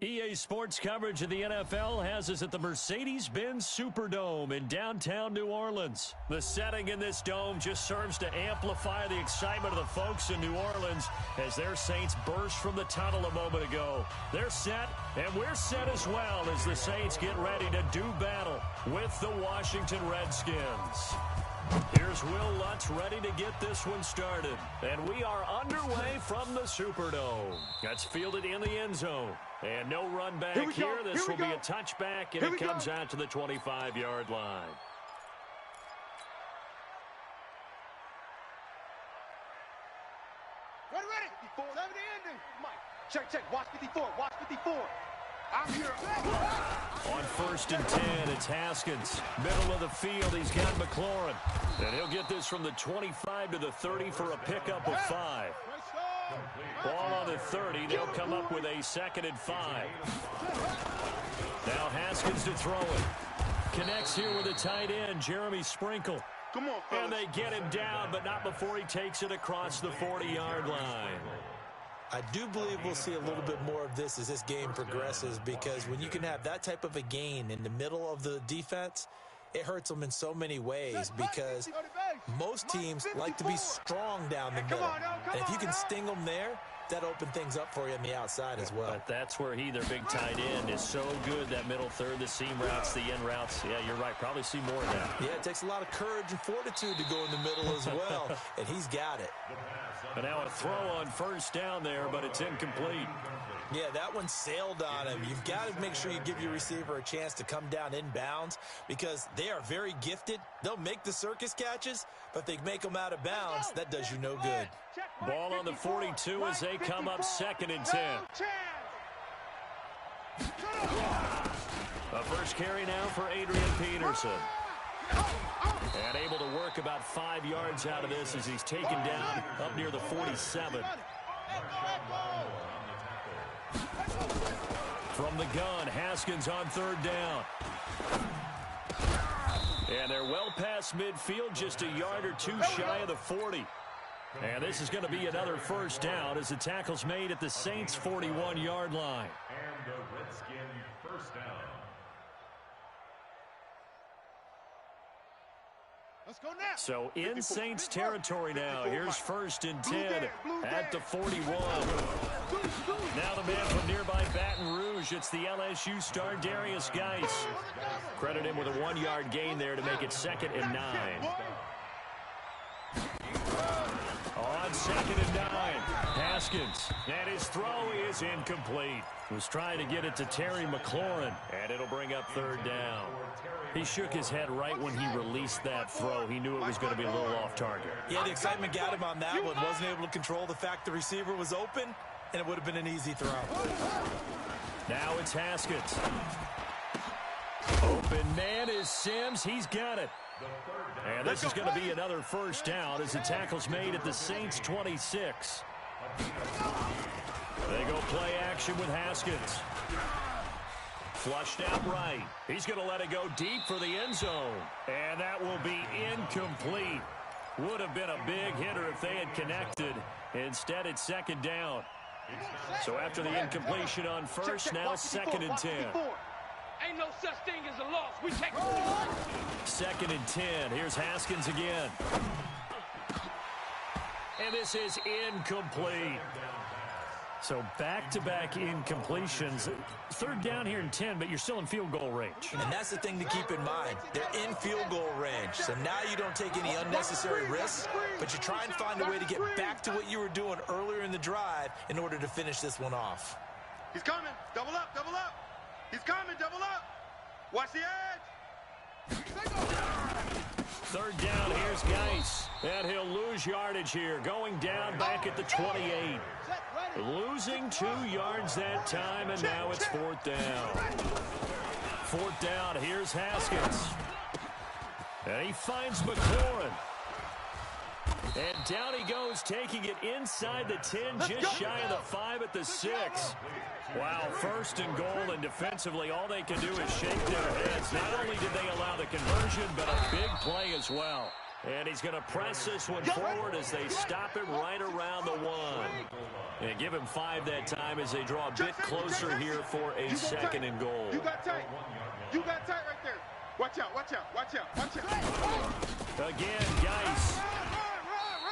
EA Sports coverage of the NFL has us at the Mercedes-Benz Superdome in downtown New Orleans. The setting in this dome just serves to amplify the excitement of the folks in New Orleans as their Saints burst from the tunnel a moment ago. They're set, and we're set as well as the Saints get ready to do battle with the Washington Redskins. Here's Will Lutz ready to get this one started. And we are underway from the Superdome. That's fielded in the end zone. And no run back here. This will be a touchback, and it comes out to the 25-yard line. Ready. 54. 70 ending. Mike. Check. Watch 54. Watch 54. I'm here. On 1st and 10, it's Haskins. Middle of the field, he's got McLaurin. And he'll get this from the 25 to the 30 for a pickup of 5. Ball on the 30, they'll come up with a 2nd and 5. Now Haskins to throw it. Connects here with a tight end, Jeremy Sprinkle. Come on, fellas. And they get him down, but not before he takes it across the 40-yard line. I do believe we'll see a little bit more of this as this game progresses, because when you can have that type of a gain in the middle of the defense, it hurts them in so many ways, because most teams like to be strong down the middle. And if you can sting them there, that opens things up for you on the outside as well. But that's where their big tight end, is so good, that middle third, the seam routes, the end routes. Yeah, you're right. Probably see more of that. Yeah, it takes a lot of courage and fortitude to go in the middle as well, and he's got it. And now a throw on 1st down there, but it's incomplete. Yeah, that one sailed on him. You've got to make sure you give your receiver a chance to come down inbounds, because they are very gifted. They'll make the circus catches, but if they make them out of bounds, that does you no good. Ball on the 42 as they come up 2nd and 10. A first carry now for Adrian Peterson. And able to work about 5 yards out of this as he's taken down up near the 47. From the gun, Haskins on 3rd down. And they're well past midfield, just a yard or two shy of the 40. And this is going to be another 1st down as the tackle's made at the Saints' 41-yard line. And the Redskin 1st down. Let's go now. So in Saints territory now. Here's 1st and 10 at the 41. Now the man from nearby Baton Rouge. It's the LSU star Darius Geis. Credit him with a 1-yard gain there to make it 2nd and 9. On 2nd and 9, Haskins. And his throw is incomplete. Was trying to get it to Terry McLaurin, and it'll bring up 3rd down. He shook his head right when he released that throw. He knew it was going to be a little off target. Yeah, the excitement got him on that one. Wasn't able to control the fact the receiver was open, and it would have been an easy throw. Now it's Haskins. Open man is Sims. He's got it. And this is going to be another 1st down as the tackle's made at the Saints' 26. They go play action with Haskins. Flushed out right. He's going to let it go deep for the end zone. And that will be incomplete. Would have been a big hitter if they had connected. Instead, it's 2nd down. So after the incompletion on 1st, now 2nd and 10. Ain't no such thing as a loss. We take 2nd and 10. Here's Haskins again. And this is incomplete. So back-to-back incompletions. 3rd down here and 10, but you're still in field goal range. And that's the thing to keep in mind. They're in field goal range. So now you don't take any unnecessary risks, but you try and find a way to get back to what you were doing earlier in the drive in order to finish this one off. He's coming. Double up. He's coming. Double up. Watch the edge. 3rd down, here's Geis. And he'll lose yardage here, going down back at the 28. Losing 2 yards that time, and now it's 4th down. 4th down, here's Haskins. And he finds McLaurin. And down he goes, taking it inside the 10, just shy of the 5 at the 6. Wow, 1st and goal, and defensively, all they can do is shake their heads. Not only did they allow the conversion, but a big play as well. And he's going to press this one forward as they stop him right around the 1. And give him 5 that time as they draw a bit closer here for a second and goal. You got tight. You got tight right there. Watch out, watch out, watch out, watch out. Again, Geis.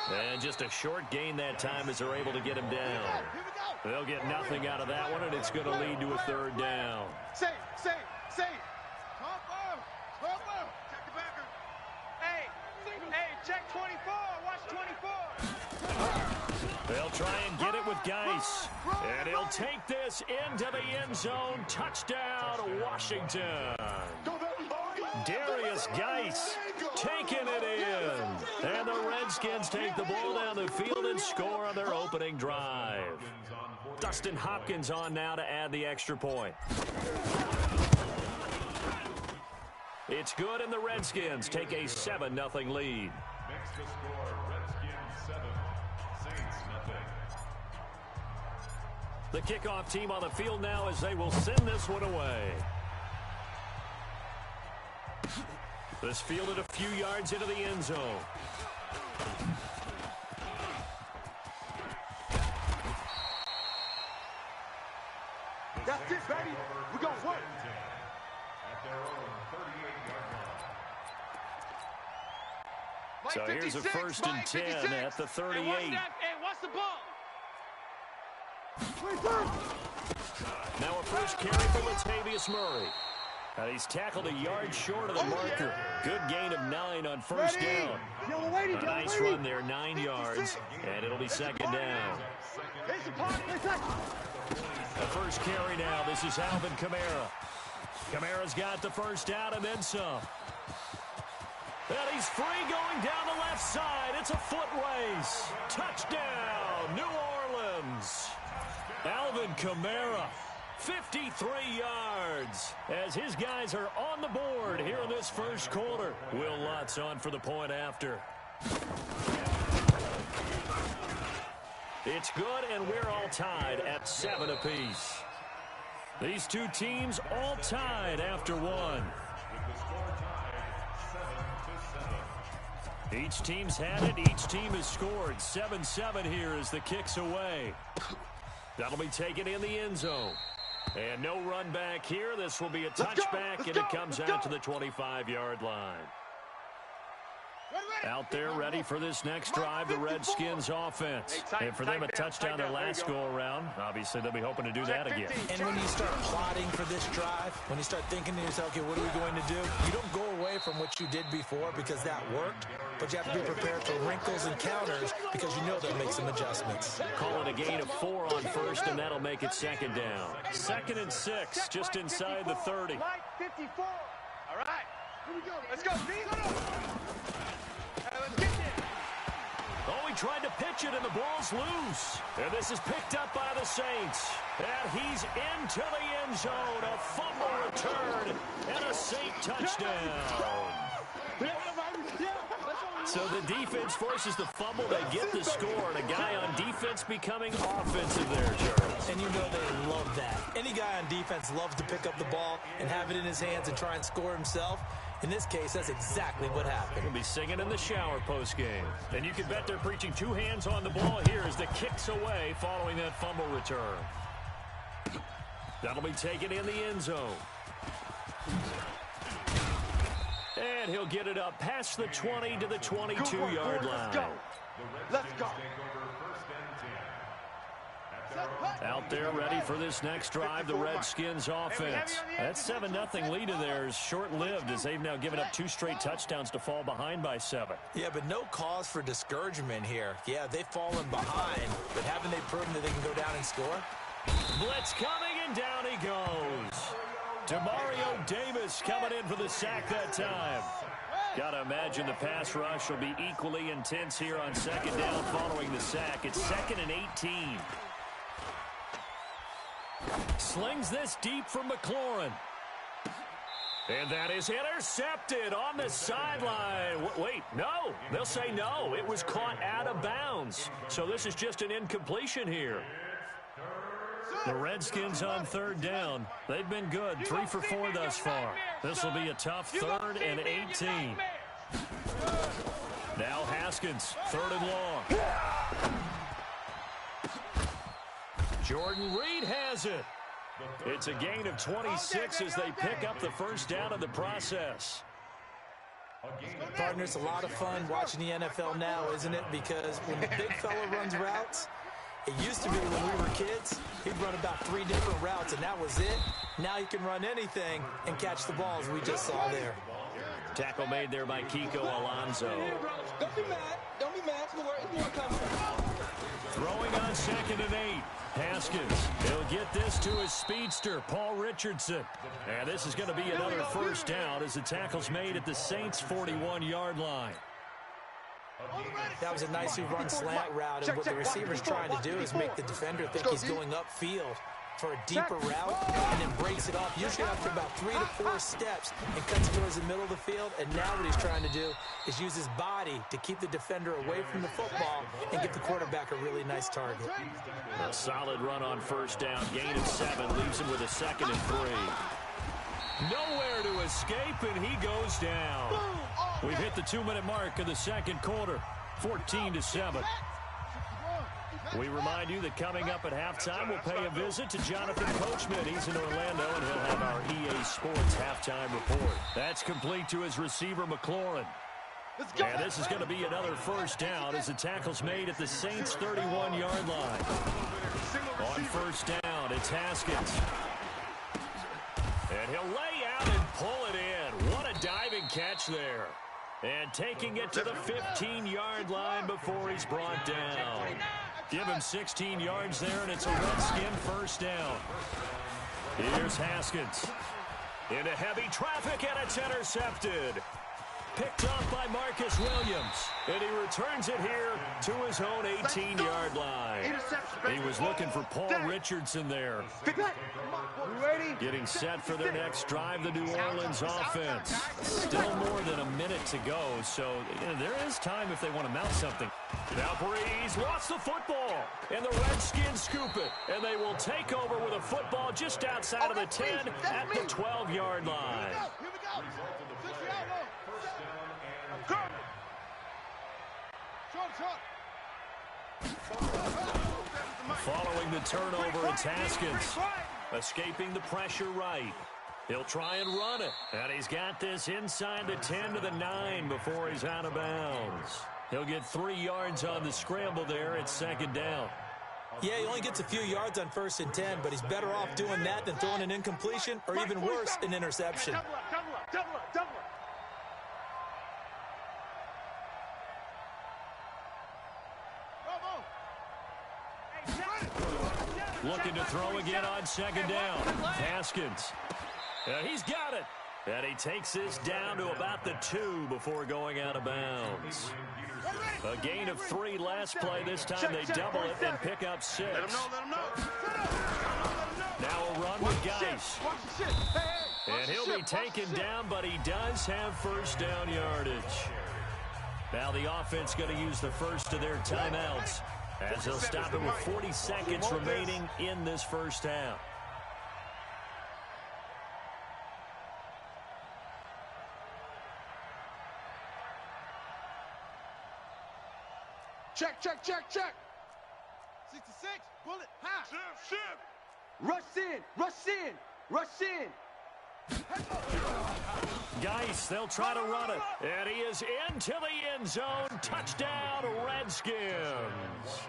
And just a short gain that time as they're able to get him down. They'll get nothing out of that one, and it's going to lead to a 3rd down. Safe. Check the backer. Hey, check 24. Watch 24. They'll try and get it with Geis. And he'll take this into the end zone. Touchdown, Washington. Darius Geis taking it in. And the Redskins take the ball down the field and score on their opening drive. Dustin Hopkins on now to add the extra point. It's good, and the Redskins take a 7-0 lead. Next to score, Redskins 7, Saints nothing. The kickoff team on the field now as they will send this one away. This fielded a few yards into the end zone. That's it, baby. We're going to work. At their own 38-yard line. So here's a 1st and 10 at the 38. Hey, what's the ball? Now a first carry for Latavius Murray. And he's tackled a yard short of the marker. Good gain of 9 on 1st down. A nice run there, 9 yards, and it'll be 2nd down. The first carry now, this is Alvin Kamara. Kamara's got the 1st down and then some. And he's free going down the left side. It's a foot race. Touchdown, New Orleans. Alvin Kamara, 53 yards, as his guys are on the board here in this first quarter. Will Lutz on for the point after. It's good, and we're all tied at 7 apiece. These two teams all tied after 1. With the score tied 7-7. Each team's had it. Each team has scored. 7-7 here as the kick's away. That'll be taken in the end zone. And no run back here. This will be a touchback, and it comes out to the 25-yard line. Out there ready for this next drive, the Redskins offense. And for them, a touchdown their last go-around. Obviously, they'll be hoping to do that again. And when you start plotting for this drive, when you start thinking to yourself, okay, what are we going to do? You don't go away from what you did before because that worked, but you have to be prepared for wrinkles and counters because you know they'll make some adjustments. Call it a gain of 4 on 1st, and that'll make it 2nd down. 2nd and 6, just inside the 30. 54. All right. Here we go. Let's go, Oh, he tried to pitch it, and the ball's loose. And this is picked up by the Saints. And he's into the end zone. A fumble return and a Saint touchdown. So the defense forces the fumble. They get the score, and a guy on defense becoming offensive there, Charles. And you know they love that. Any guy on defense loves to pick up the ball and have it in his hands and try and score himself. In this case, that's exactly what happened. He'll be singing in the shower postgame. And you can bet they're preaching 2 hands on the ball here as the kick's away following that fumble return. That'll be taken in the end zone. And he'll get it up past the 20 to the 22-yard line. Let's go. Out there ready for this next drive, the Redskins offense. That 7-0 lead of theirs short-lived as they've now given up 2 straight touchdowns to fall behind by 7. Yeah, but no cause for discouragement here. Yeah, they've fallen behind, but haven't they proven that they can go down and score? Blitz coming, and down he goes. Demario Davis coming in for the sack that time. Got to imagine the pass rush will be equally intense here on 2nd down following the sack. It's 2nd and 18. Slings this deep from McLaurin. And that is intercepted on the sideline. Wait, no. They'll say no. It was caught out of bounds. So this is just an incompletion here. The Redskins on 3rd down. They've been good. 3 for 4 thus far. This will be a tough 3rd and 18. Haskins, 3rd and long. Jordan Reed has it. It's a gain of 26 as they pick up the first down in the process. Partner, it's a lot of fun watching the NFL now, isn't it? Because when the big fella runs routes, it used to be when we were kids, he'd run about 3 different routes, and that was it. Now he can run anything and catch the balls we just saw there. Tackle made there by Kiko Alonso. Don't be mad. Don't be mad. It's more coming. Throwing on 2nd and 8. Haskins, he'll get this to his speedster, Paul Richardson. And this is going to be another first down as the tackle's made at the Saints' 41-yard line. That was a nicely run slant route, and what the receiver's trying to do is make the defender think he's going upfield for a deeper route and then breaks it off, usually after about 3 to 4 steps, and cuts towards the middle of the field. And now what he's trying to do is use his body to keep the defender away from the football and give the quarterback a really nice target. A solid run on first down. Gain of 7 leaves him with a 2nd and 3. Nowhere to escape, and he goes down. We've hit the 2-minute mark of the second quarter, 14-7. We remind you that coming up at halftime, we'll pay a visit to Jonathan Coachman. He's in Orlando, and he'll have our EA Sports halftime report. That's complete to his receiver, McLaurin. And this is going to be another first down as the tackle's made at the Saints' 31-yard line. On first down, it's Haskins. And he'll lay out and pull it in. What a diving catch there. And taking it to the 15-yard line before he's brought down. Give him 16 yards there, and it's a Redskin first down. Here's Haskins. Into heavy traffic, and it's intercepted. Picked off by Marcus Williams. And he returns it here to his own 18-yard line. He was looking for Paul Richardson there. Getting set for their next drive, the New Orleans offense. Still more than a minute to go, so there is time if they want to mount something. Now Breeze lost the football, and the Redskins scoop it. And they will take over with a football just outside of the 10 at the 12-yard line. Here we go. Following the turnover, it's Haskins. Escaping the pressure right. He'll try and run it. And he's got this inside the 10 to the 9 before he's out of bounds. He'll get 3 yards on the scramble there. It's 2nd down. Yeah, he only gets a few yards on 1st and 10, but he's better off doing that than throwing an incompletion or even worse, an interception. Double up. Looking to throw again on 2nd down. Haskins. He's got it. And he takes this down to about the 2 before going out of bounds. A gain of 3 last play. This time they double it and pick up 6. Let him know. Now a run with Geis. And he'll be taken down, but he does have first down yardage. Now the offense going to use the first of their timeouts, as they'll stop it with 40 seconds remaining in this first half. Check. 66. Bullet. Half. Shift. Rush in. Geis, they'll try to run it. And he is into the end zone. Touchdown, Redskins.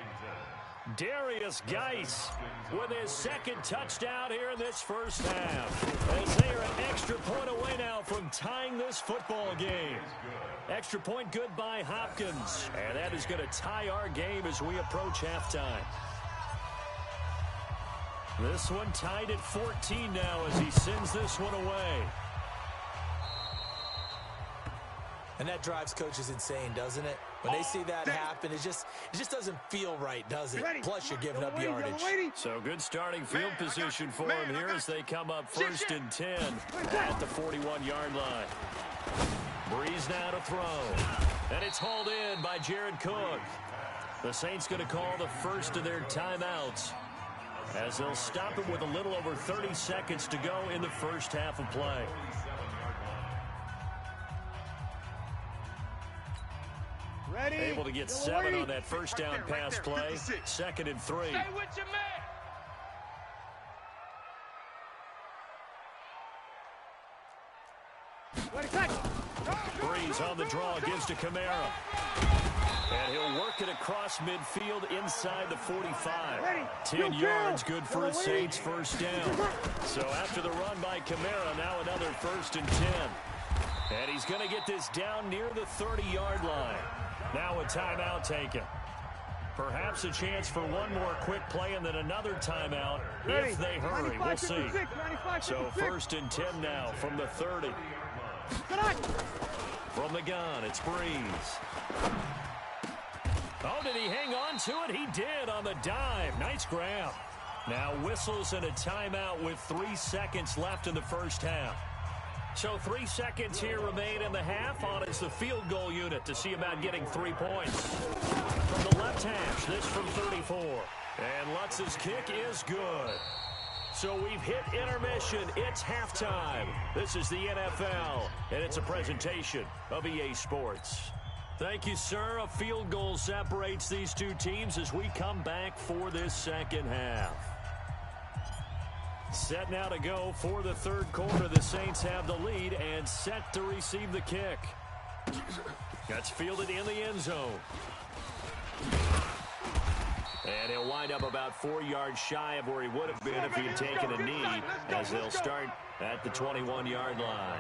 Darius Geis with his 2nd touchdown here in this first half, as they are an extra point away now from tying this football game. Extra point good by Hopkins. And that is going to tie our game as we approach halftime. This one tied at 14 now as he sends this one away. And that drives coaches insane, doesn't it? When they see that happen, it just doesn't feel right, does it? Plus, you're giving up yardage. So good starting field position for him here as they come up 1st and 10 at the 41-yard line. Breeze now to throw. And it's hauled in by Jared Cook. The Saints going to call the first of their timeouts, as they'll stop it with a little over 30 seconds to go in the first half of play. Ready. able to get 7 on that first down pass play. 2nd and 3. Stay with your man. Breeze on the draw, gives to Kamara. And he'll work it across midfield inside the 45. 10 yards, good for a Saints first down. So after the run by Kamara, now another 1st and 10. And he's going to get this down near the 30-yard line. Now a timeout taken. Perhaps a chance for one more quick play and then another timeout if they hurry. We'll see. So 1st and 10 now from the 30. From the gun, it's Breeze. Oh, did he hang on to it? He did on the dive. Nice grab. Now whistles and a timeout with 3 seconds left in the first half. So 3 seconds here remain in the half. On is the field goal unit to see about getting 3 points. From the left hash, this from 34. And Lutz's kick is good. So we've hit intermission. It's halftime. This is the NFL, and it's a presentation of EA Sports. Thank you, sir. A field goal separates these two teams as we come back for this second half. Set now to go for the third quarter. The Saints have the lead and set to receive the kick. That's fielded in the end zone. And he'll wind up about 4 yards shy of where he would have been if he had taken a knee, as they'll start at the 21-yard line.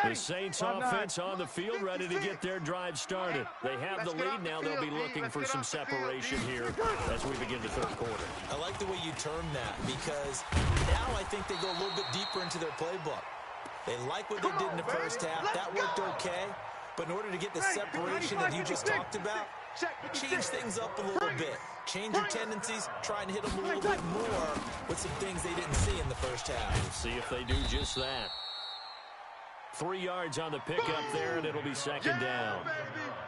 The Saints offense on the field, ready to get their drive started. They have the lead now. They'll be looking for some separation here as we begin the third quarter. I like the way you term that, because now I think they go a little bit deeper into their playbook. They like what they did in the first half. That worked okay. But in order to get the separation that you just talked about, change things up a little bit. Change your tendencies, try and hit them a little bit more with some things they didn't see in the first half. We'll see if they do just that. 3 yards on the pickup there, and it'll be second down.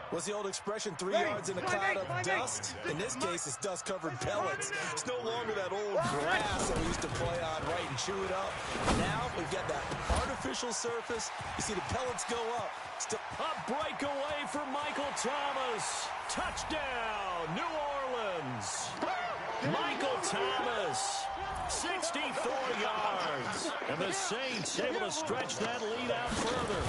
What's the old expression, 3 yards in a cloud of dust? In this case, it's dust-covered pellets. It's no longer that old grass that we used to play on, right, and chew it up. Now we've got that artificial surface. You see the pellets go up. A breakaway for Michael Thomas. Touchdown, New Orleans. Michael Thomas, 64 yards. And the Saints able to stretch that lead out further.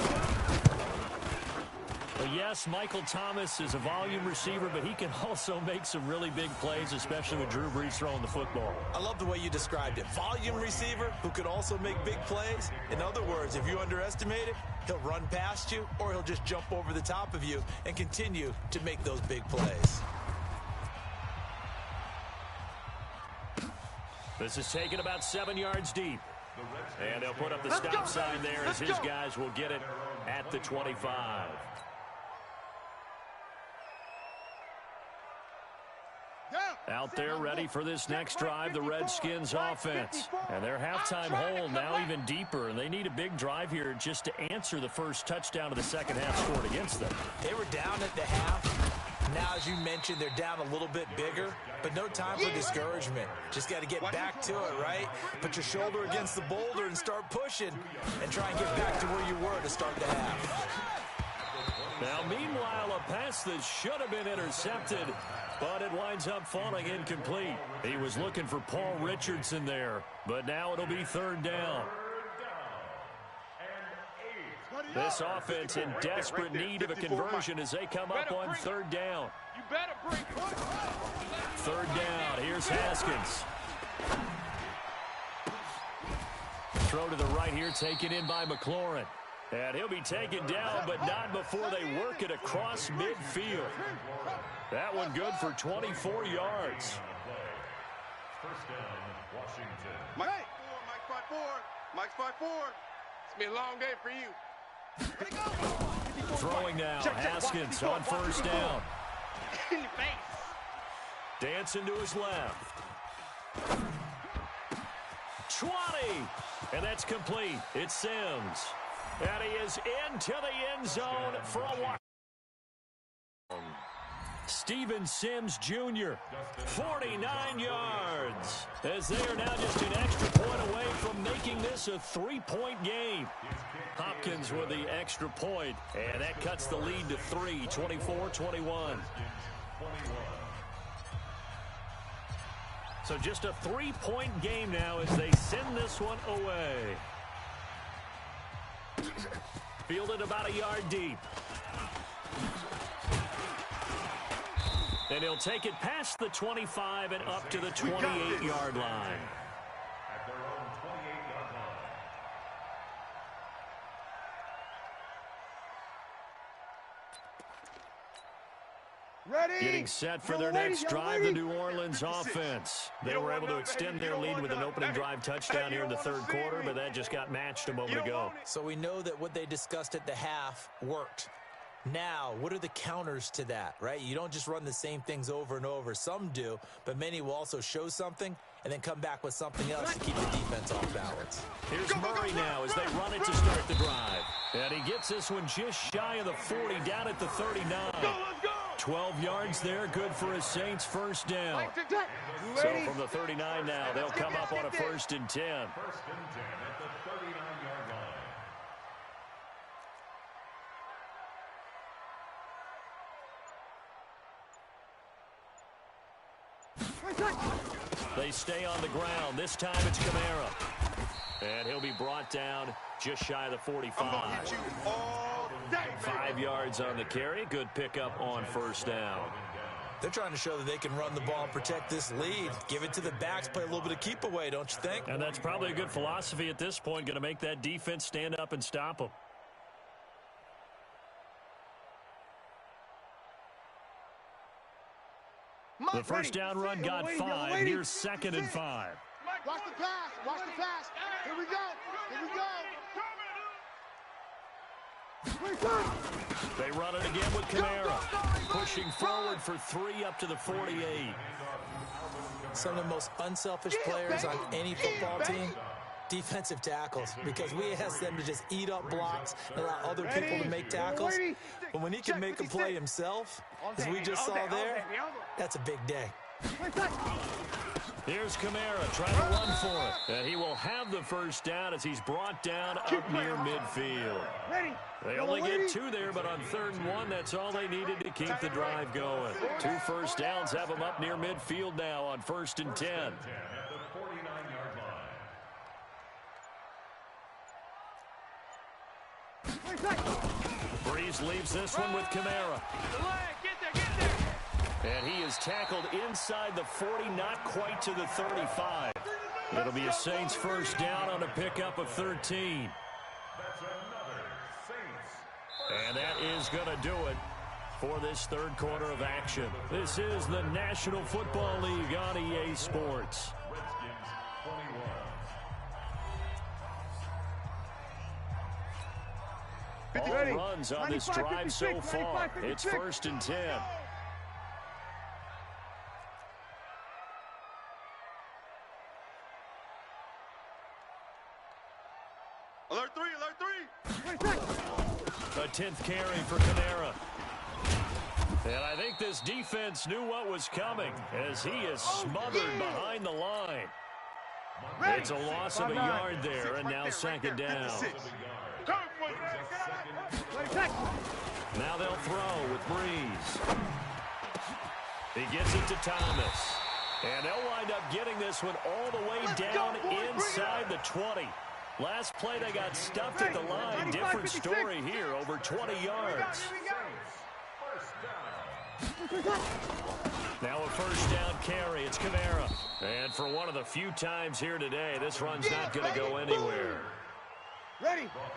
But yes, Michael Thomas is a volume receiver, but he can also make some really big plays, especially with Drew Brees throwing the football. I love the way you described it. Volume receiver who can also make big plays. In other words, if you underestimate it, he'll run past you or he'll just jump over the top of you and continue to make those big plays. This is taken about 7 yards deep. And they'll put up the stop sign there as his guys will get it at the 25. Out there ready for this next drive, the Redskins offense. And their halftime hole now even deeper, and they need a big drive here just to answer the first touchdown of the second half scored against them. They were down at the half. Now, as you mentioned, they're down a little bit bigger, but no time for discouragement. Just got to get back to it, right? Put your shoulder against the boulder and start pushing and try and get back to where you were to start the half. Now, meanwhile, a pass that should have been intercepted, but it winds up falling incomplete. He was looking for Paul Richardson there, but now it'll be third down. This offense in desperate need of a conversion as they come up on third down. You better bring. Third down. Here's Haskins. Throw to the right here, taken in by McLaurin. And he'll be taken down, but not before they work it across midfield. That one good for 24 yards. First down, Washington. Mike 5-4. Mike's 5-4. It's been a long day for you. Throwing now, Haskins on first down. In your face. Dancing to his left. 20. And that's complete. It's Sims. And he is into the end zone for a walk. Steven Sims Jr., 49 yards, as they are now just an extra point away from making this a 3-point game. Hopkins with the extra point, and that cuts the lead to 3, 24-21. So just a 3-point game now as they send this one away. Fielded about a yard deep. And he'll take it past the 25 and up to the 28-yard line. At their own 28-yard line. Ready? Getting set for their next drive, the New Orleans offense. They were able to extend their lead with an opening drive touchdown here in the third quarter, but that just got matched a moment ago. So we know that what they discussed at the half worked. Now, what are the counters to that, right? You don't just run the same things over and over. Some do, but many will also show something and then come back with something else to keep the defense off balance. Here's Murray now as they run it to start the drive. And he gets this one just shy of the 40, down at the 39. 12 yards there, good for a Saints first down. So from the 39 now, they'll come up on a 1st and 10. 1st and 10 at the 39-yard line. They stay on the ground. This time it's Kamara. And he'll be brought down just shy of the 45. 5 yards on the carry. Good pickup on 1st down. They're trying to show that they can run the ball and protect this lead. Give it to the backs, play a little bit of keep away, don't you think? And that's probably a good philosophy at this point. Going to make that defense stand up and stop them. The first down run got 5. Here's 2nd and 5. Watch the pass. Watch the pass. Here we go. Here we go. They run it again with Kamara. Pushing forward for 3 up to the 48. Some of the most unselfish players on any football team, defensive tackles, because we ask them to just eat up blocks and allow other people to make tackles. But when he can make a play himself, as we just saw there, that's a big day. Here's Kamara trying to run for it. And he will have the first down as he's brought down up near midfield. They only get 2 there, but on 3rd and 1, that's all they needed to keep the drive going. 2 first downs have them up near midfield now on 1st and 10. At the 49-yard line. Breeze leaves this one with Kamara. And he is tackled inside the 40, not quite to the 35. It'll be a Saints first down on a pickup of 13. That's another Saints. And that is going to do it for this third quarter of action. This is the National Football League on EA Sports. Redskins 21. All runs on this drive so far. It's 1st and 10. Alert 3. A 10th carry for Kamara. And I think this defense knew what was coming as he is smothered behind the line. It's a loss of a yard there, and now 2nd down. Now they'll throw with Breeze. He gets it to Thomas. And they'll wind up getting this one all the way down inside the 20. Last play, they got stuffed at the line. Different story here, over 20 yards. Now a first down carry. It's Kamara. And for one of the few times here today, this run's not going to go anywhere.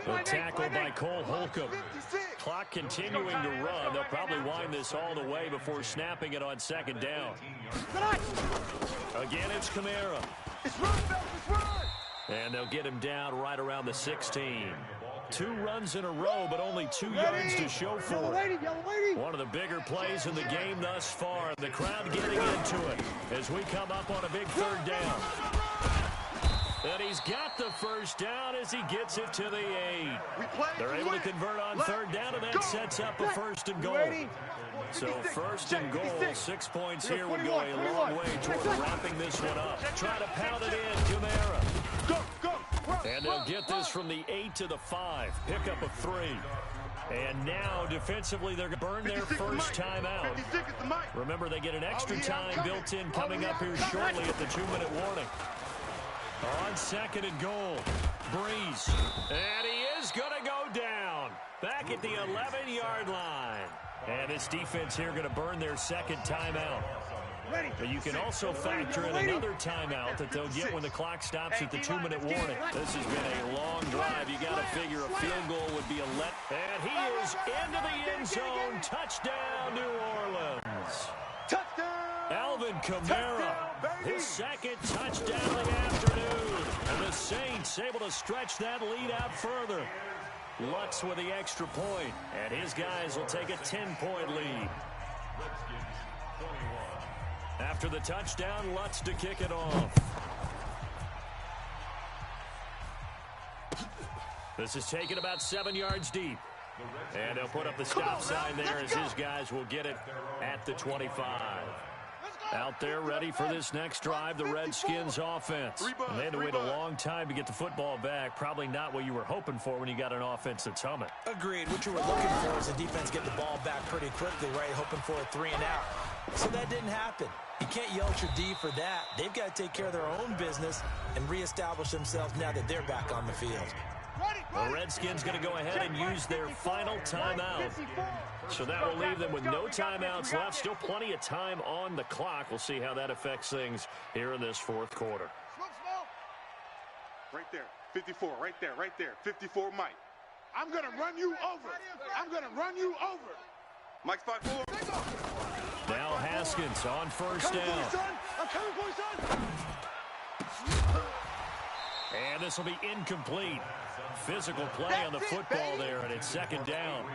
A tackle by Cole Holcomb. Clock continuing to run. They'll probably wind this all the way before snapping it on 2nd down. Again, it's Kamara. And they'll get him down right around the 16. 2 runs in a row, but only 2 yards to show for it. One of the bigger plays in the game thus far. The crowd getting into it as we come up on a big 3rd down. And he's got the first down as he gets it to the 8. They're able to convert on third down, and that sets up a first and goal. So first and goal, 6 points here would go a long way toward wrapping this one up. Try to pound it in, Kamara. And they'll get this from the 8 to the 5. Pick up a 3. And now, defensively, they're going to burn their first timeout. Remember, they get an extra time built in coming up here shortly at the 2-minute warning. On second and goal, Breeze. And he is going to go down. Back at the 11-yard line. And this defense here going to burn their second timeout. But you can also factor in another timeout that they'll get when the clock stops at the 2-minute warning. This has been a long drive. You got to figure a field goal would be a let. And he is into the end zone. Touchdown, New Orleans. Alvin Kamara, his second touchdown of the afternoon. And the Saints able to stretch that lead out further. Lutz with the extra point, and his guys will take a 10-point lead. After the touchdown, Lutz to kick it off. This is taken about 7 yards deep. And they'll put up the stop sign there as his guys will get it at the 25. Out there ready for this next drive, the Redskins offense. And they had to wait a long time to get the football back. Probably not what you were hoping for when you got an offense that's humming. Agreed. What you were looking for is the defense getting the ball back pretty quickly, right? Hoping for a 3 and out. So that didn't happen. You can't yell at your D for that. They've got to take care of their own business and reestablish themselves now that they're back on the field. The Redskins going to go ahead and use their final timeout. So that will leave them with no timeouts left. Still plenty of time on the clock. We'll see how that affects things here in this fourth quarter. Right there. 54. Right there. Right there. 54, Mike. I'm going to run you over. I'm going to run you over. Mike's 5-4. Now Haskins on first down. I'm coming for you, son. And this will be incomplete. Physical play on the football there, and it's second down.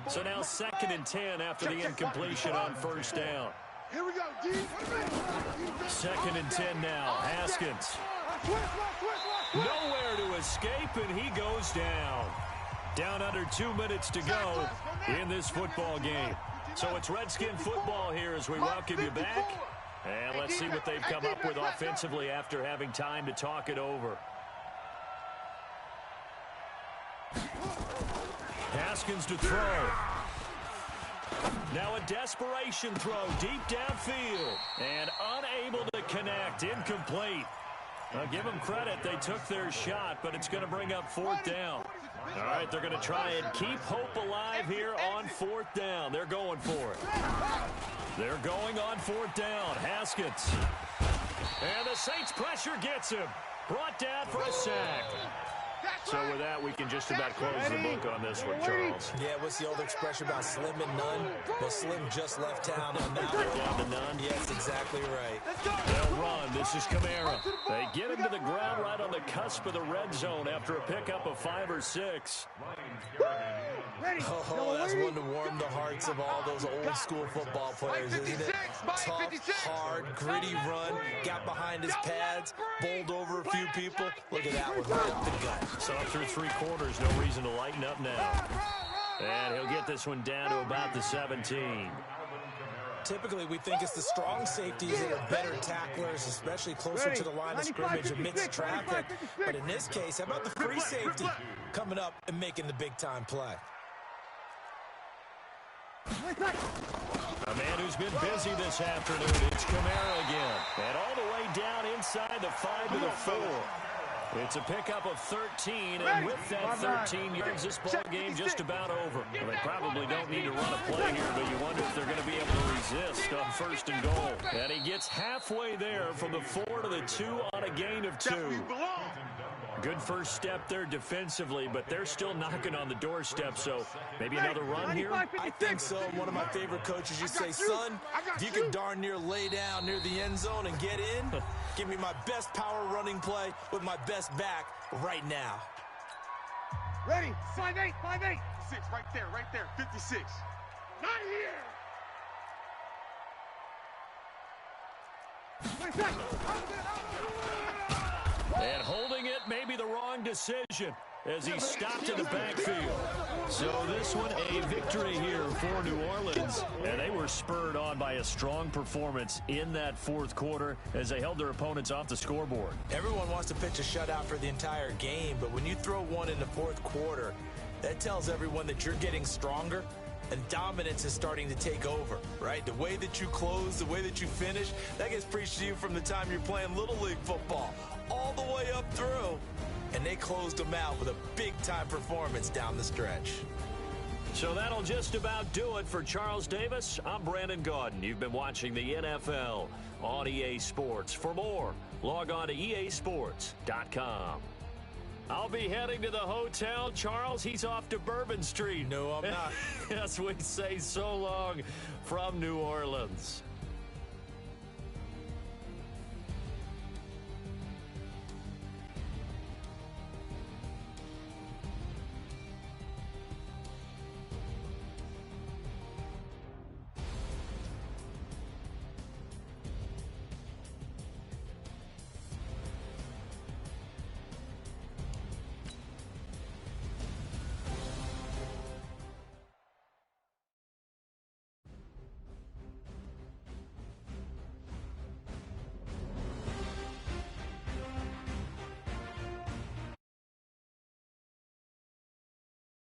So now 2nd and 10 after the incompletion on first down. Here we go, D. 2nd and 10 now. Haskins. Nowhere to escape, and he goes down. Down under 2 minutes to go in this football game. So it's Redskin football here as we welcome you back. And let's see what they've come up with offensively after having time to talk it over. Haskins to throw. Now a desperation throw deep downfield. And unable to connect. Incomplete. I'll give them credit. They took their shot, but it's going to bring up 4th down. All right, they're going to try and keep hope alive here on 4th down. They're going for it. They're going on 4th down. Haskins. And the Saints pressure gets him. Brought down for a sack. So with that, we can just about close the book on this one, Charles. Yeah, what's the old expression about slim and none? Well, Slim just left town, and now They're down to none. yes, exactly right. They'll run. This is Kamara. They get him to the ground right on the cusp of the red zone after a pickup of 5 or 6. Oh, that's one to warm the hearts of all those old school football players, isn't it? Tough, hard, gritty run, got behind his pads, bowled over a few people. Look at that one, right up the gut. So through 3 quarters, no reason to lighten up now. And he'll get this one down to about the 17. Typically, we think it's the strong safeties that are better tacklers, especially closer to the line of scrimmage amidst traffic. But in this case, how about the free safety coming up and making the big-time play? A man who's been busy this afternoon, it's Kamara again. And all the way down inside the 5 to the 4. It's a pickup of 13, and with that 13 yards, this ball game just about over. Well, they probably don't need to run a play here, but you wonder if they're going to be able to resist on 1st and goal. And he gets halfway there from the 4 to the 2 on a gain of 2. Good first step there defensively, but they're still knocking on the doorstep, so maybe another run here? I think so. One of my favorite coaches used to say, son, if you can darn near lay down near the end zone and get in, give me my best power running play with my best back right now. Ready? 5-8, 5-8. 6, right there, 56. Not here. Wait a second. And holding it may be the wrong decision as he stopped in the backfield. So this one, a victory here for New Orleans. And they were spurred on by a strong performance in that fourth quarter as they held their opponents off the scoreboard. Everyone wants to pitch a shutout for the entire game, but when you throw one in the fourth quarter, that tells everyone that you're getting stronger and dominance is starting to take over, right? The way that you close, the way that you finish, that gets preached to you from the time you're playing Little League football all the way up through. And they closed them out with a big-time performance down the stretch. So that'll just about do it for Charles Davis. I'm Brandon Gaudin. You've been watching the NFL on EA Sports. For more, log on to easports.com. I'll be heading to the hotel. Charles, he's off to Bourbon Street. No, I'm not. Yes, we say so long from New Orleans.